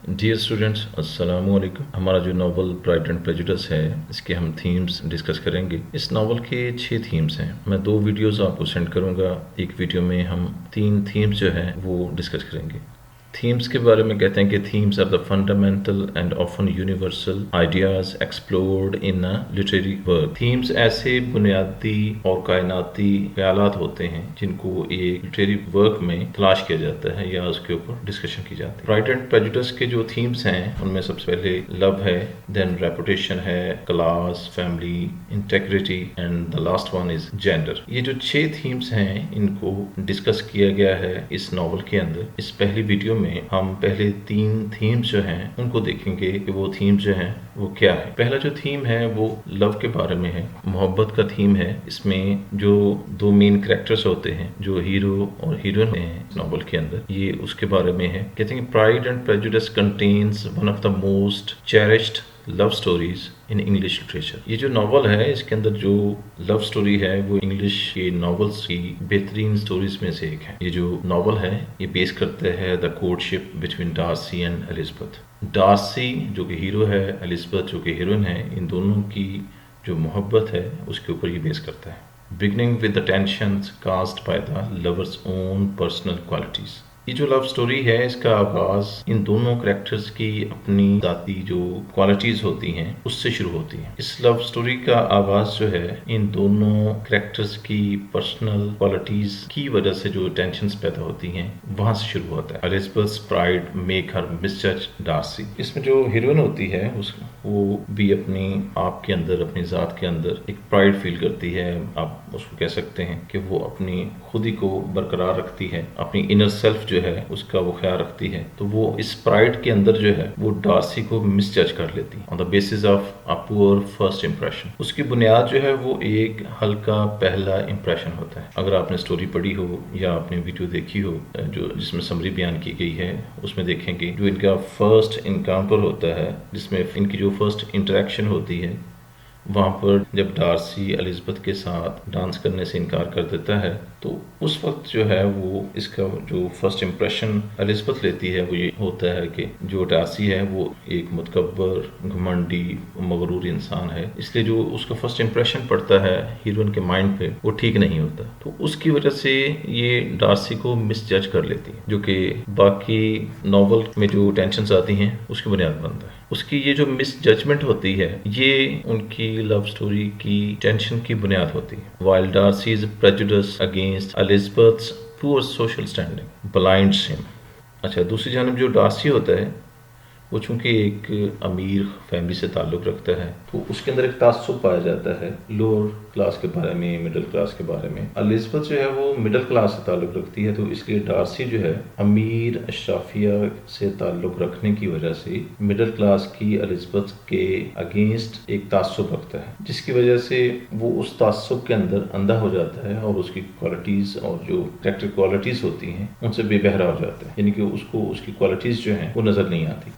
Dear students السلام علیکم. ہمارا جو ناول پرائڈ اینڈ پریجوڈس ہے اس کے ہم تھیمز ڈسکس کریں گے. اس ناول کے 6 تھیمز ہیں. میں 2 ویڈیوز آپ کو سینڈ کروں گا. ایک ویڈیو میں ہم 3 تھیمز جو ہیں وہ ڈسکس کریں گے. تھیمز کے بارے میں کہتے ہیں کہ themes are the fundamental and often universal ideas explored in literary work. Themes ایسے بنیادی اور کائناتی خیالات ہوتے ہیں جن کو ایک لٹریری ورک میں تلاش کیا جاتا ہے یا اس کے اوپر ڈسکشن کی جاتی ہے. پرائڈ اینڈ پریجوڈس کے جو تھیمز ہیں ان میں سب سے پہلے لو ہے، دین ریپوٹیشن ہے، class, family, integrity and the last one is gender. یہ جو 6 تھیمز ہیں ان کو ڈسکس کیا گیا ہے اس ناول کے اندر. اس پہلی ویڈیو میں ہم پہلے 3 تھیمز جو ہیں ان کو دیکھیں گے کہ وہ تھیمز جو ہیں وہ کیا ہے. پہلا جو تھیم ہے وہ لو کے بارے میں ہے، محبت کا تھیم ہے. اس میں جو 2 مین کریکٹرز ہوتے ہیں جو ہیرو اور ہیروئن ہیں ناول کے اندر، یہ اس کے بارے میں ہے. کہتے ہیں Pride and Prejudice contains one of the most cherished love stories in English literature. یہ جو ناول ہے اس کے اندر جو لو سٹوری ہے وہ انگلش کے ناولز کی بہترین سٹوریز میں سے ایک ہے. یہ جو ناول ہے یہ بیس کرتا ہے the courtship between Darcy and Elizabeth. Darcy جو کہ ہیرو ہے، ایلزابتھ جو کہ ہیروئن ہے، ان دونوں کی جو محبت ہے اس کے اوپر یہ بیس کرتا ہے. beginning with the tensions caused by the lover's own personal qualities. یہ جو لو سٹوری ہے اس کا آغاز ان دونوں کریکٹرز کی اپنی ذاتی جو کوالٹیز ہوتی ہیں اس سے شروع ہوتی ہیں. اس لو سٹوری کا آغاز جو ہے ان دونوں کریکٹرز کی پرسنل کوالٹیز کی وجہ سے جو ٹینشنز پیدا ہوتی ہیں وہاں سے شروع ہوتا ہے. ایلزابتھ's pride make her misjudge Darcy. اس میں جو ہیروئن ہوتی ہے وہ بھی اپنی آپ کے اندر، اپنی ذات کے اندر ایک پرائڈ فیل کرتی ہے. آپ اس کو کہہ سکتے ہیں کہ وہ اپنی خودی کو برقرار رکھتی ہے، اپنی انر سیلف جو ہے اس کا وہ خیال رکھتی ہے. تو وہ اس پرائڈ کے اندر جو ہے وہ ڈارسی کو مس جج کر لیتی ہے آن دا بیسس آف اے پور فرسٹ امپریشن. اس کی بنیاد جو ہے وہ ایک ہلکا پہلا امپریشن ہوتا ہے. اگر آپ نے سٹوری پڑھی ہو یا آپ نے ویڈیو دیکھی ہو جو جس میں سمری بیان کی گئی ہے اس میں دیکھیں گے جو ان کا فرسٹ انکاؤنٹر ہوتا ہے جس میں ان کی جو فرسٹ انٹریکشن ہوتی ہے وہاں پر جب ڈارسی ایلزابتھ کے ساتھ ڈانس کرنے سے انکار کر دیتا ہے تو اس وقت جو ہے وہ اس کا جو فرسٹ امپریشن ایلزابتھ لیتی ہے وہ یہ ہوتا ہے کہ جو ڈارسی ہے وہ ایک متکبر، گھمنڈی، مغرور انسان ہے. اس لیے جو اس کا فرسٹ امپریشن پڑتا ہے ہیروئن کے مائنڈ پہ وہ ٹھیک نہیں ہوتا. تو اس کی وجہ سے یہ ڈارسی کو مس جج کر لیتی ہے جو کہ باقی ناول میں جو ٹینشنز آتی ہیں اس کی بنیاد بنتا ہے. اس کی یہ جو مس ججمنٹ ہوتی ہے یہ ان کی لو سٹوری کی ٹینشن کی بنیاد ہوتی ہے. while Darcy's prejudice against Elizabeth's poor social standing blinds him. اچھا، دوسری جانب جو ڈارسی ہوتا ہے وہ چونکہ ایک امیر فیملی سے تعلق رکھتا ہے تو اس کے اندر ایک تعصب پایا جاتا ہے لوور کلاس کے بارے میں، مڈل کلاس کے بارے میں. ایلزابتھ جو ہے وہ مڈل کلاس سے تعلق رکھتی ہے تو اس لیے ڈارسی جو ہے امیر اشرافیہ سے تعلق رکھنے کی وجہ سے مڈل کلاس کی ایلزابتھ کے اگینسٹ ایک تعصب رکھتا ہے جس کی وجہ سے وہ اس تعصب کے اندر اندھا ہو جاتا ہے اور اس کی کوالٹیز اور جو کریکٹر کوالٹیز ہوتی ہیں ان سے بے بہرا ہو جاتا ہے. یعنی کہ اس کو اس کی کوالٹیز جو ہیں وہ نظر نہیں آتی.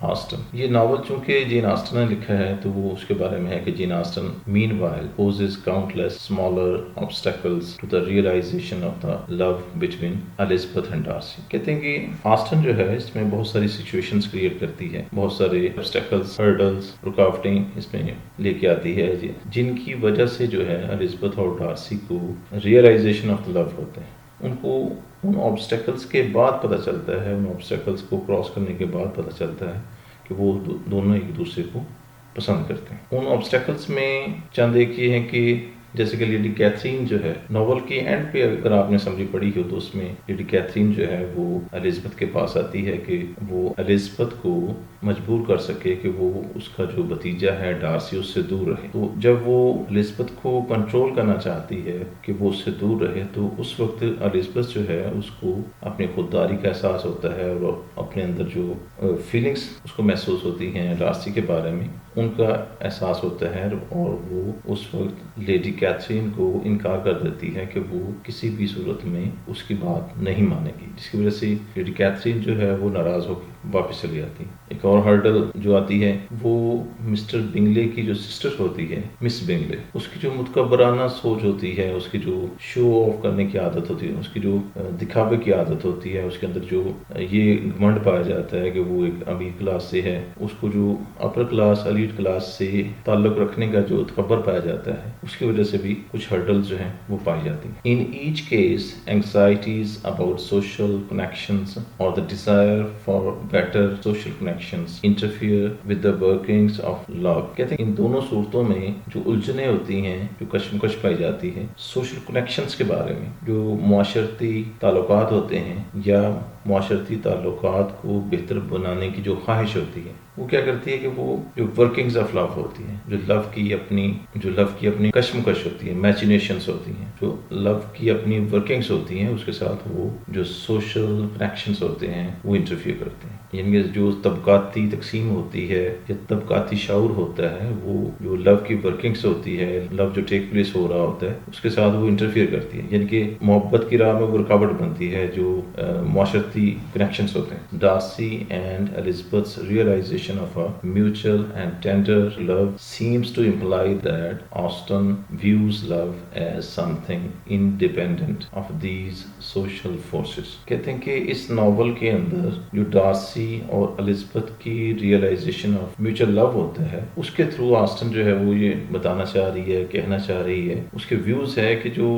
یہ ناول چونکہ جین آسٹن نے لکھا ہے تو وہ اس کے بارے میں ہے کہ Jain Aston main while poses countless smaller obstacles to the realization of the love between Elizabeth and Darcy. کہتے ہیں کہ آسٹن جو ہے اس میں بہت ساری سچویشنز کریٹ کرتی ہے، بہت سارے obstacles، hurdles، رکاوٹیں اس میں لے کے آتی ہے جن کی وجہ سے جو ہے ایلزابتھ اور ڈارسی کو ریئلائزیشن آف دا لو ہوتے ہیں. ان کو ان آبسٹیکلس کے بعد پتہ چلتا ہے، ان آبسٹیکلس کو کراس کرنے کے بعد پتہ چلتا ہے کہ وہ دونوں ایک دوسرے کو پسند کرتے ہیں. ان آبسٹیکلس میں چند ایک یہ ہیں کہ جیسے کہ لیڈی کیتھرین جو ہے ناول کے اینڈ پہ اگر آپ نے سمری پڑھی ہو تو اس میں لیڈی کیتھرین جو ہے وہ ایلزابتھ کے پاس آتی ہے کہ وہ ایلزابتھ کو مجبور کر سکے کہ وہ اس کا جو بھتیجا ہے ڈارسی اس سے دور رہے. تو جب وہ ایلزابتھ کو کنٹرول کرنا چاہتی ہے کہ وہ اس سے دور رہے تو اس وقت ایلزابتھ جو ہے اس کو اپنی خودداری کا احساس ہوتا ہے اور اپنے اندر جو فیلنگس اس کو محسوس ہوتی ہیں ڈارسی کے بارے میں ان کا احساس ہوتا ہے اور وہ اس وقت لیڈی کیتھرین کو انکار کر دیتی ہے کہ وہ کسی بھی صورت میں اس کی بات نہیں مانے گی، جس کی وجہ سے لیڈی کیتھرین جو ہے وہ ناراض ہو کے واپس چلی جاتی ہیں۔ ایک اور ہرڈل جو آتی ہے وہ مسٹر بنگلے کی جو سسٹر ہوتی ہے، مس بنگلے، اس کی جو متکبرانہ سوچ ہوتی ہے، اس کی جو شو آف کرنے کی عادت ہوتی ہے، اس کی جو دکھاوے کی عادت ہوتی ہے، اس کے اندر جو یہ گھمنڈ پایا جاتا ہے کہ وہ ایک امیر کلاس سے ہے، اس کو جو اپر کلاس ایلیٹ کلاس سے تعلق رکھنے کا جو تکبر پایا جاتا ہے، اس کی وجہ سے بھی کچھ ہرڈلز جو ہیں وہ پائی جاتی ہیں۔ In each case anxieties about social connections اور the desire for better social connections interfere with the workings of love۔ کہتے ہیں ان دونوں صورتوں میں جو الجھنیں ہوتی ہیں، جو کشمکش پائی جاتی ہے سوشل کنیکشنز کے بارے میں، جو معاشرتی تعلقات ہوتے ہیں یا معاشرتی تعلقات کو بہتر بنانے کی جو خواہش ہوتی ہے، وہ کیا کرتی ہے کہ وہ جو ورکنگز آف لو ہوتی ہیں، جو لو کی اپنی کشمکش ہوتی ہے، میچینیشنز ہوتی ہیں، جو لو کی اپنی ورکنگز ہوتی ہیں، اس کے ساتھ وہ جو سوشل کنیکشنز ہوتے ہیں وہ انٹرفیئر کرتے ہیں۔ یعنی جو طبقاتی تقسیم ہوتی ہے یا طبقاتی شعور ہوتا ہے، وہ جو لو کی ورکنگز ہوتی ہے، لو جو ٹیک پلیس ہو رہا ہوتا ہے، اس کے ساتھ وہ انٹرفیئر کرتی ہے، یعنی کہ محبت کی راہ میں وہ رکاوٹ بنتی ہے جو معاشرتی کنیکشنز ہوتے ہیں۔ Darcy and ایلزبتھ's realization of a mutual and tender love seems to imply that Austen views love as something independent of these social forces۔ کہتے ہیں کہ اس ناول کے اندر جو ڈارسی اور الزبتھ کی ریئلائزیشن آف میوچل لو ہوتا ہے، اس کے تھرو آسٹن جو ہے وہ یہ بتانا چاہ رہی ہے، کہنا چاہ رہی ہے، اس کے ویوز ہے کہ جو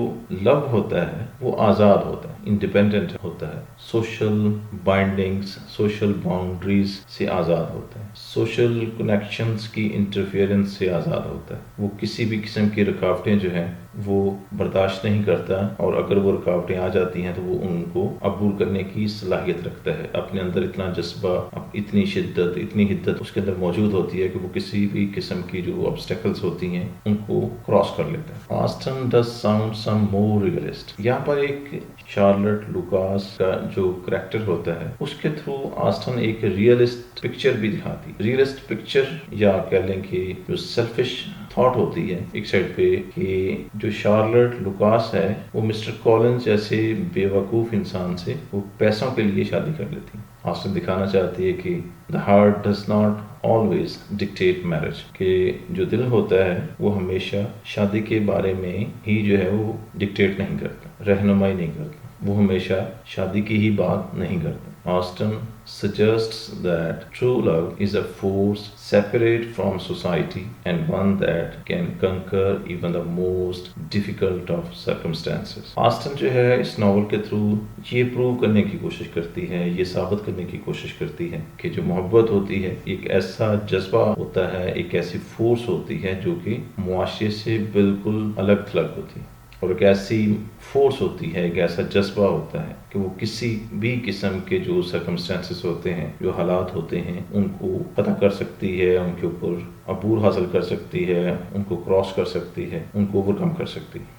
لو ہوتا ہے وہ آزاد ہوتا ہے، انڈیپینڈنٹ ہوتا ہے، سوشل بائنڈنگز، سوشل باؤنڈریز سے آزاد ہوتا ہے، سوشل کنیکشنز کی انٹرفیئرنس سے آزاد ہوتا ہے، وہ کسی بھی قسم کی رکاوٹیں جو ہیں وہ برداشت نہیں کرتا، اور اگر وہ رکاوٹیں آ جاتی ہیں تو وہ ان کو عبور کرنے کی صلاحیت رکھتا ہے۔ اپنے اندر اتنا جذبہ، اتنی شدت، اتنی حدت اس کے اندر موجود ہوتی ہے کہ وہ کسی بھی قسم کی جو آبسٹیکلز ہوتی ہیں ان کو کراس کر لیتا ہے۔ Austen does sound some more realist. یہاں پر ایک شارلٹ لوکاس کا جو کریکٹر ہوتا ہے اس کے تھرو آسٹن ایک ریئلسٹ پکچر بھی دکھاتی۔ ریئلسٹ پکچر یا کہہ لیں کہ جو سیلفش تھاٹ ہوتی ہے ایک سائڈ پہ، کہ جو شارلٹ لوکاس ہے وہ مسٹر کولنز جیسے بے وقوف انسان سے وہ پیسوں کے لیے شادی کر لیتی۔ آسٹن دکھانا چاہتی ہے کہ the heart does not always dictate marriage، کہ جو دل ہوتا ہے وہ ہمیشہ شادی کے بارے میں ہی جو ہے وہ ڈکٹیٹ نہیں کرتا، رہنمائی نہیں کرتا، وہ ہمیشہ شادی کی ہی بات نہیں کرتا۔ Austen suggests that true love is a force separate from society and one that can conquer even the most difficult of circumstances۔ Austen جو ہے اس ناول کے تھرو یہ پروو کرنے کی کوشش کرتی ہے، یہ ثابت کرنے کی کوشش کرتی ہے کہ جو محبت ہوتی ہے ایک ایسا جذبہ ہوتا ہے، ایک ایسی فورس ہوتی ہے جو کہ معاشرے سے بالکل الگ تھلگ ہوتی ہے، اور ایک ایسی فورس ہوتی ہے، ایک ایسا جذبہ ہوتا ہے کہ وہ کسی بھی قسم کے جو سرکمسٹانسز ہوتے ہیں، جو حالات ہوتے ہیں، ان کو پتہ کر سکتی ہے، ان کے اوپر عبور حاصل کر سکتی ہے، ان کو کراس کر سکتی ہے، ان کو اوور کم کر سکتی ہے۔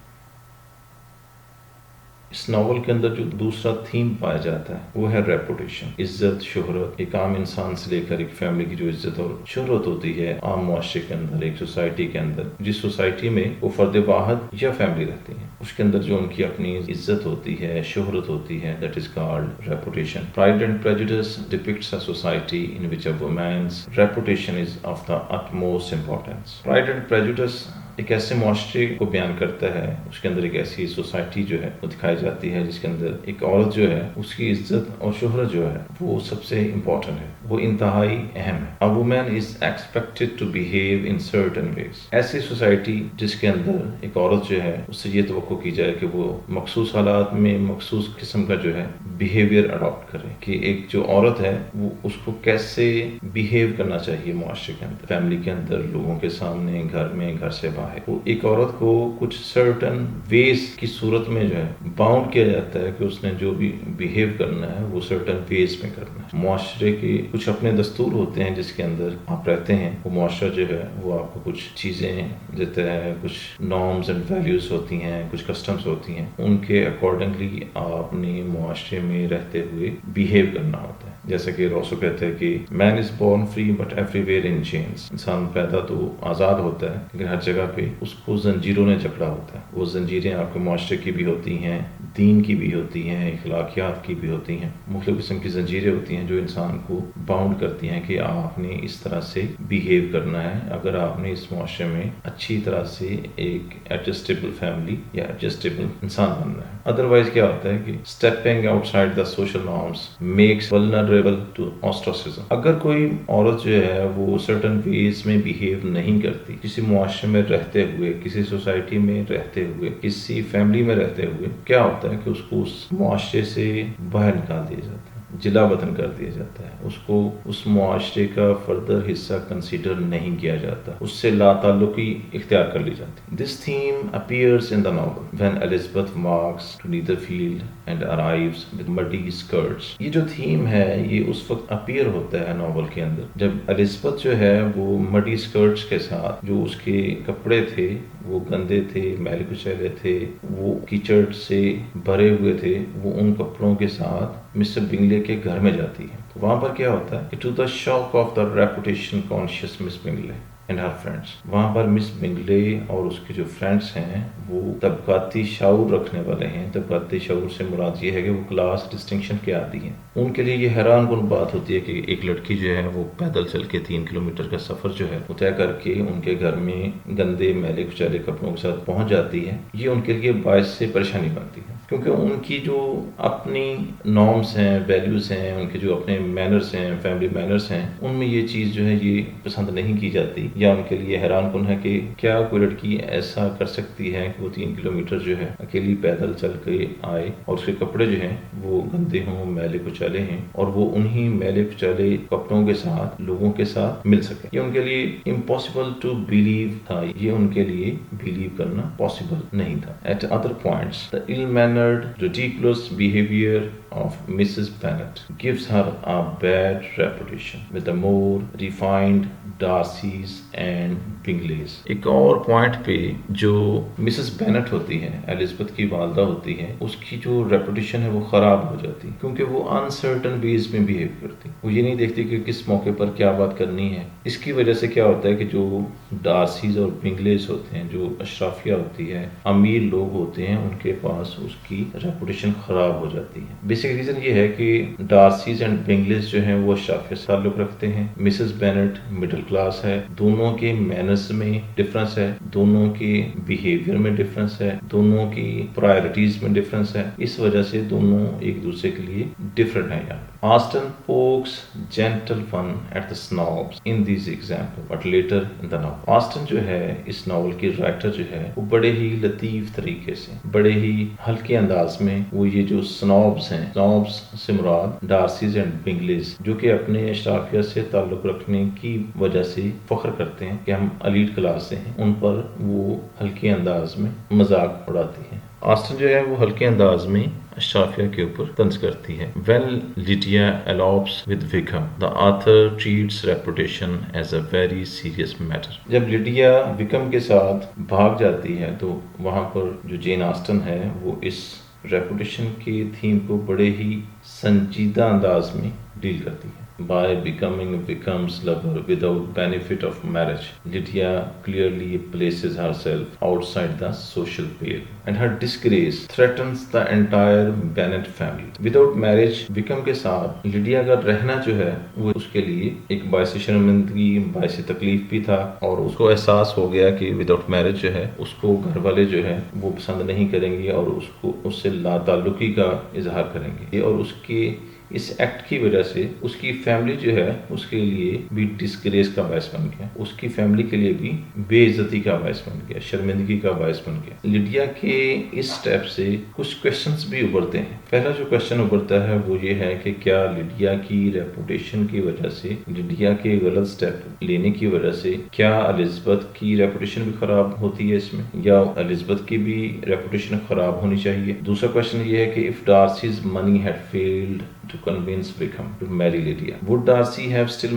اس ناول کے اندر جو دوسرا تھیم پایا جاتا ہے وہ ہے ریپوٹیشن، عزت، شہرت۔ ایک عام انسان سے لے کر ایک فیملی کی جو عزت اور شہرت ہوتی ہے عام معاشرے کے اندر، ایک سوسائٹی کے اندر، جس سوسائٹی میں وہ فرد واحد یا فیملی رہتی ہیں، اس کے اندر جو ان کی اپنی عزت ہوتی ہے، شہرت ہوتی ہے، that is called reputation. Pride and Prejudice depicts a society in which a women's reputation is of the utmost importance۔ Pride and Prejudice ایک ایسے معاشرے کو بیان کرتا ہے، اس کے اندر ایک ایسی سوسائٹی جو ہے وہ دکھائی جاتی ہے جس کے اندر ایک عورت جو ہے اس کی عزت اور شہرت جو ہے وہ سب سے امپورٹنٹ ہے، وہ انتہائی اہم ہے۔ A woman is expected to behave in certain ways۔ ایسی سوسائٹی جس کے اندر ایک عورت جو ہے اس سے یہ توقع کی جائے کہ وہ مخصوص حالات میں مخصوص قسم کا جو ہے بیہیویئر اڈاپٹ کرے، کہ ایک جو عورت ہے وہ اس کو کیسے بیہیو کرنا چاہیے معاشرے کے اندر، فیملی کے اندر، لوگوں کے سامنے، گھر میں، گھر سے باہر۔ وہ ایک عورت کو کچھ سرٹن ویز کی صورت میں جو ہے باؤنڈ کیا جاتا ہے کہ اس نے جو بھی بیہیو کرنا ہے وہ سرٹن ویز میں کرنا ہے۔ معاشرے کے کچھ اپنے دستور ہوتے ہیں جس کے اندر آپ رہتے ہیں، وہ معاشرہ جو ہے وہ آپ کو کچھ چیزیں دیتا ہے، کچھ نارمز اینڈ ویلیوز ہوتی ہیں، کچھ کسٹمز ہوتی ہیں، ان کے اکارڈنگلی آپ اپنے معاشرے میں رہتے ہوئے بیہیو کرنا ہوتا ہے۔ جیسا کہ روسو کہتے ہیں کہ man is born free but everywhere in chains. انسان پیدا تو آزاد ہوتا ہے لیکن ہر جگہ پہ اس کو زنجیروں نے جکڑا ہوتا ہے۔ وہ زنجیریں آپ کے معاشرے کی بھی ہوتی ہیں، دین کی بھی ہوتی ہیں، اخلاقیات کی بھی ہوتی ہیں، مختلف قسم کی زنجیریں ہوتی ہیں جو انسان کو باؤنڈ کرتی ہیں کہ آپ نے اس طرح سے بیہیو کرنا ہے اگر آپ نے اس معاشرے میں اچھی طرح سے ایک ایڈجسٹیبل فیملی یا ایڈجسٹیبل انسان بننا ہے. ادروائز کیا ہوتا ہے کہ stepping outside the social norms makes vulnerable to ostracism. اگر کوئی عورت جو ہے وہ سرٹن ویز میں بیہیو نہیں کرتی، کسی معاشرے میں رہتے ہوئے، کسی سوسائٹی میں رہتے ہوئے، کسی فیملی میں رہتے ہوئے، کیا ہوتا ہے کہ اس کو اس معاشرے سے باہر نکال دیا جاتا ہے، جلا وطن کر دیا جاتا ہے، اس کو اس معاشرے کا فردر حصہ کنسیڈر نہیں کیا جاتا، اس سے لا تعلقی اختیار کر لی جاتی. This theme appears in the novel when Elizabeth walks to Netherfield and arrives with muddy skirts. یہ جو تھیم ہے یہ اس وقت اپیئر ہوتا ہے ناول کے اندر جب ایلزبتھ جو ہے وہ مڈی اسکرٹس کے ساتھ، جو اس کے کپڑے تھے وہ گندے تھے، میل کچیلے تھے، وہ کیچڑ سے بھرے ہوئے تھے، وہ ان کپڑوں کے ساتھ مسٹر بنگلے کے گھر میں جاتی ہے. تو وہاں پر کیا ہوتا ہے کہ to the shock of the reputation conscious Miss Bingley and Hare friends, وہاں پر مس بنگلے اور اس کے جو فرینڈس ہیں وہ طبقاتی شعور رکھنے والے ہیں. طبقاتی شعور سے مراد یہ ہے کہ وہ کلاس ڈسٹنکشن کے عادی ہیں. ان کے لیے یہ حیران کن بات ہوتی ہے کہ ایک لڑکی جو ہے وہ پیدل چل کے 3 کلومیٹر کا سفر جو ہے وہ طے کر کے ان کے گھر میں گندے میلے کچیلے کپڑوں کے ساتھ پہنچ جاتی ہے. یہ ان کے لیے باعث سے پریشانی بنتی ہے کیونکہ ان کی جو اپنی نارمس ہیں، ویلیوز ہیں، ان کے جو اپنے مینرز ہیں، فیملی مینرز ہیں، ان میں یہ چیز جو ہے یہ پسند نہیں کی جاتی، یا ان کے لیے حیران کن ہے کہ کیا کوئی لڑکی ایسا کر سکتی ہے کہ وہ 3 کلومیٹر جو ہے اکیلی پیدل چل کے آئے اور اس کے کپڑے جو ہیں وہ گندے ہوں، میلے کچیلے ہیں، اور وہ انہی میلے کچیلے کپڑوں کے ساتھ لوگوں کے ساتھ مل سکے. یہ ان کے لیے امپاسبل ٹو بلیو تھا، یہ ان کے لیے بلیو کرنا پاسبل نہیں تھا. At other points the ill-mannered, ridiculous behavior of Mrs. Bennet gives her a bad reputation with the more refined Darcys and Bingleys. ایک اور پوائنٹ پہ جو مسز بینٹ ہوتی ہے، ایلزبتھ کی والدہ ہوتی ہے، اس کی جو ریپوٹیشن ہے وہ خراب ہو جاتی کیونکہ وہ انسرٹن ویز میں بیہیو کرتی. وہ یہ نہیں دیکھتی کہ کس موقع پر کیا بات کرنی ہے. اس کی وجہ سے کیا ہوتا ہے کہ جو ڈارسیز اور بنگلیز ہوتے ہیں، جو اشرافیہ ہوتی ہے، امیر لوگ ہوتے ہیں، ان کے پاس اس کی ریپوٹیشن خراب ہو جاتی ہے. بیسک ریزن یہ ہے کہ ڈارسیز اینڈ بنگلیز جو ہیں وہ اشرافیہ سے تعلق رکھتے ہیں. مسز بینٹ مڈل کلاس ہے، دونوں کے مینرز میں ڈفرنس ہے، دونوں کے بیہیویئر میں ڈفرنس ہے، دونوں کی پرائرٹیز میں ڈفرنس ہے. اس وجہ سے دونوں ایک دوسرے کے لیے ڈفرنٹ ہیں. یہاں Aston pokes gentle fun at the snobs in these examples but later in the novel. Austen جو ہے اس ناول کی رائٹر جو ہے وہ بڑے ہی لطیف طریقے سے، بڑے ہی ہلکے انداز میں وہ یہ جو سنوبس ہیں، سنوبس سے مراد ڈارسیز اینڈ بنگلیز، جو کہ اپنے اشرافیہ سے تعلق رکھنے کی وجہ سے فخر کرتے ہیں کہ ہم ایلیٹ کلاس سے ہیں، ان پر وہ ہلکے انداز میں مذاق اڑاتی ہیں. آسٹن جو ہے وہ ہلکے انداز میں اشرافیہ کے اوپر طنز کرتی ہے. When Lydia elopes with Wickham, the author treats reputation as a very serious matter. جب لیڈیا وکم کے ساتھ بھاگ جاتی ہے تو وہاں پر جو جین آسٹن ہے وہ اس ریپوٹیشن کی تھیم کو بڑے ہی سنجیدہ انداز میں ڈیل کرتی ہے. By becoming Wickham's lover without benefit of marriage, Lydia clearly places herself outside the social pale, and her disgrace threatens the entire Bennet family. Without marriage, Wickham کے ساتھ لیڈیا کا رہنا جو ہے وہ اس کے لیے ایک باعث شرمندگی، باعث تکلیف بھی تھا، اور اس کو احساس ہو گیا کہ وداؤٹ میرج جو ہے اس کو گھر والے جو ہے وہ پسند نہیں کریں گے اور اس سے لا تعلقی کا اظہار کریں گے. اور اس کے اس ایکٹ کی وجہ سے اس کی فیملی جو ہے اس کے لیے بھی ڈسگریس کا باعث بن گیا، اس کی فیملی کے لیے بھی بے عزتی کا باعث بن گیا، شرمندگی کا باعث بن گیا. لیڈیا کے اس سٹیپ سے کچھ کویسچنز بھی ابھرتے ہیں. پہلا جو کویسچن ابھرتا ہے وہ یہ ہے کہ کیا لیڈیا کی ریپوٹیشن کی وجہ سے، لیڈیا کے غلط سٹیپ لینے کی وجہ سے کیا الزبتھ کی ریپوٹیشن بھی خراب ہوتی ہے اس میں، یا الزبتھ کی بھی ریپوٹیشن خراب ہونی چاہیے. دوسرا کویسچن یہ ہے کہ if Darcy's money had failed to convince Wickham to marry Lydia. Would Darcy have still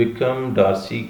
Wickham Darcy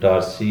Darcy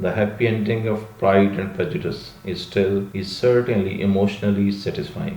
The happy ending of Pride and Prejudice is certainly emotionally satisfying.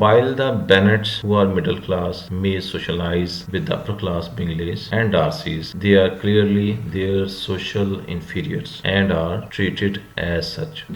While the Bennets, who are middle class, may socialize with the upper class Bingleys and Darcys, they are clearly their social inferiors and are treated as such.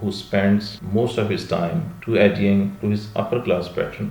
who spends most of his time to adding to his upper class patron।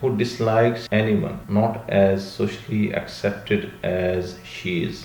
who dislikes anyone not as socially accepted as she is।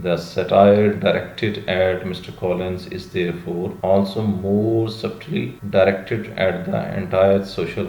The satire directed at Mr. Collins is therefore also more subtly directed at the entire social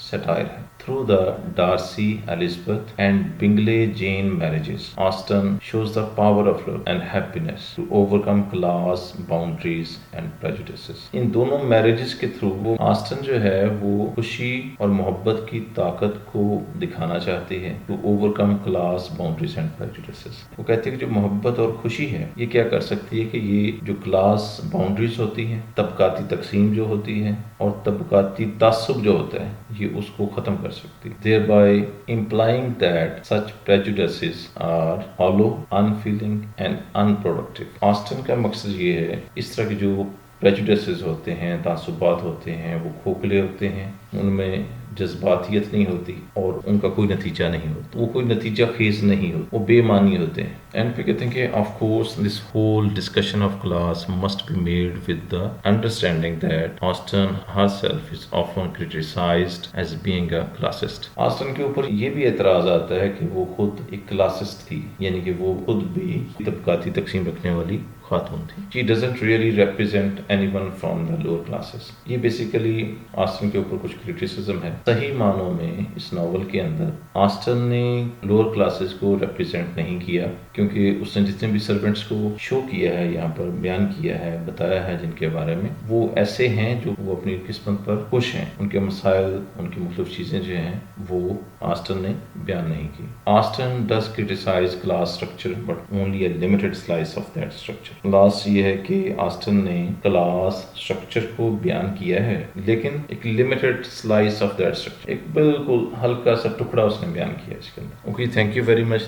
سٹائر ہے. Through the Darcy, Elizabeth and Bingley Jane marriages, Austen shows the power of love and happiness to overcome class boundaries and prejudices. ان دونوں marriages کے through وہ Aston جو ہے وہ خوشی اور محبت کی طاقت کو دکھانا چاہتی ہے to overcome class boundaries and prejudices. وہ کہتے ہیں کہ جو محبت اور خوشی ہے یہ کیا کر سکتی ہے کہ یہ جو کلاس باؤنڈریز ہوتی ہیں، طبقاتی تقسیم جو ہوتی ہے اور طبقاتی تعصب جو ہوتا ہے یہ اس کو ختم کر سکتی. thereby implying that such prejudices are hollow, unfeeling and unproductive. Austen کا مقصد یہ ہے اس طرح کے جو prejudices ہوتے ہیں، تعصبات ہوتے ہیں، وہ کھوکھلے ہوتے ہیں، ان میں جذباتیت نہیں ہوتی اور ان کا کوئی نتیجہ نہیں ہوتا، وہ کوئی نتیجہ خیز نہیں ہوتا، وہ بے معنی ہوتے ہیں. اینڈ پہ کہتے ہیں کہ of course this whole discussion of class must be made with the understanding that Austen herself is often criticised as being a classist. Austen کے اوپر یہ بھی اعتراض آتا ہے کہ وہ خود ایک کلاسسٹ تھی، یعنی کہ وہ خود بھی طبقاتی تقسیم رکھنے والی خاتون تھی. She doesn't really represent anyone from the lower classes. یہ بیسیکلی آسٹن کے اوپر کچھ کرٹیسزم ہے. صحیح معنوں میں اس ناول کے اندر آسٹن نے لوور کلاسز کو ریپرزینٹ نہیں کیا، کیونکہ اس نے جتنے بھی سرونٹس کو شو کیا ہے، یہاں پر بیان کیا ہے، بتایا ہے جن کے بارے میں، وہ ایسے ہیں جو وہ اپنی قسمت پر خوش ہیں. ان کے مسائل، ان کی مختلف چیزیں جو ہیں وہ آسٹن نے بیان نہیں کی. Austen does criticize class structure but only a limited slice of that structure. Last یہ ہے کہ آسٹن نے کلاس سٹرکچر کو بیان کیا ہے لیکن ایک limited slice of that structure, ایک بالکل ہلکا سا ٹکڑا اس نے بیان کیا اس کے اندر. Okay, thank you very much.